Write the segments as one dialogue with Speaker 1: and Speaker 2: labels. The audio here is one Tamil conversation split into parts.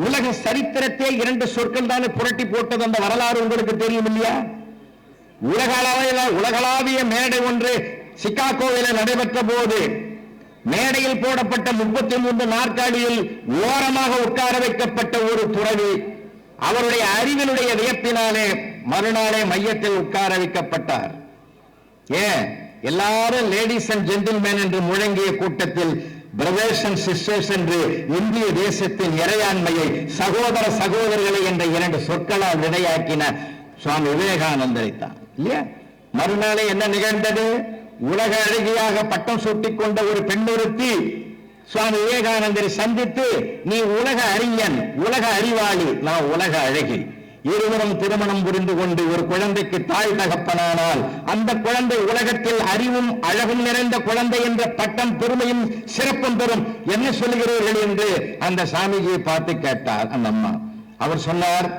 Speaker 1: உலக சரித்திரத்தை 2 சொற்கள் தானே புரட்டி போட்டது. அந்த வரலாறு உங்களுக்கு தெரியும் இல்லையா? உலகளாவிய மேடை ஒன்று சிகாகோவில் நடைபெற்ற போது மேடையில் போடப்பட்ட 33 நாற்காலியில் ஓரமாக உட்கார வைக்கப்பட்ட ஒரு துறவி அவருடைய அறிவினுடைய வியப்பினாலே மறுநாளே மையத்தில் உட்கார வைக்கப்பட்டார். ஏன் எல்லாரும் லேடிஸ் அண்ட் ஜென்டில்மேன் என்று முழங்கிய கூட்டத்தில் பிரதர்ஸ் அண்ட் சிஸ்டர்ஸ் என்று இந்திய தேசத்தின் இறையாண்மையை சகோதர சகோதரர்களை என்ற 2 சொற்களால் விடையாக்கின சுவாமி விவேகானந்தரை தான் இல்லையா? மறுநாளே என்ன நிகழ்ந்தது? உலக அழகியாக பட்டம் சூட்டிக் கொண்ட ஒரு பெண்ணொருத்தி சுவாமி விவேகானந்தரை சந்தித்து, நீ உலக அறிஞன், உலக அறிவாளி, நான் உலக அழகி, இருவரும் திருமணம் புரிந்து கொண்டு ஒரு குழந்தைக்கு தாய் தகப்பனானால் அந்த குழந்தை உலகத்தில் அறிவும் அழகும் நிறைந்த குழந்தை என்ற பட்டம் பெருமையும் சிறப்பும் பெறும், என்ன சொல்கிறீர்கள் என்று அந்த சாமிஜியை பார்த்து கேட்டார் அந்த அம்மா. அவர் சொன்னார்,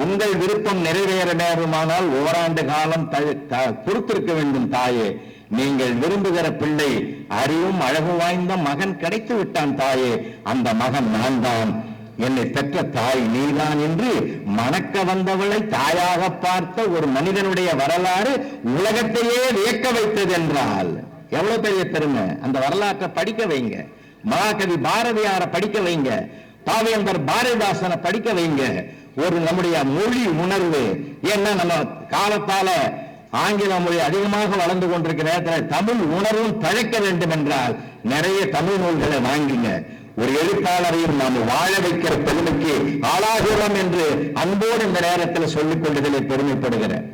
Speaker 1: உங்கள் விருப்பம் நிறைவேற நேருமானால் ஓராண்டு காலம் பொறுத்திருக்க வேண்டும் தாயே. நீங்கள் விரும்புகிற பிள்ளை அறிவும் அழகு வாய்ந்த மகன் கிடைத்து விட்டான் தாயே. அந்த மகன் நான் தான், என்னை பெற்ற தாய் நீதான் என்று மணக்க வந்தவளை தாயாக பார்த்த ஒரு மனிதனுடைய வரலாறு உலகத்தையே வியக்க வைத்தது என்றால் எவ்வளவு பெரிய பெருமை! அந்த வரலாற்றை படிக்க வைங்க. மகாகவி பாரதியாரை படிக்க வைங்க, பாவேந்தர் பாரதிதாசனை படிக்க வைங்க. ஒரு நம்முடைய மொழி உணர்வு, ஏன்னா நம்ம காலத்தால ஆங்கில மொழி அதிகமாக வளர்ந்து கொண்டிருக்கிற நேரத்தில் தமிழ் உணர்வும் தழைக்க வேண்டும் என்றால் நிறைய தமிழ் நூல்களை வாங்கிங்க. ஒரு எழுத்தாளரையும் நாம் வாழ வைக்கிற பெருமைக்கு ஆளாகிறோம் என்று அன்போடு இந்த நேரத்தில் சொல்லிக் கொண்டதிலே பெருமைப்படுகிறேன்.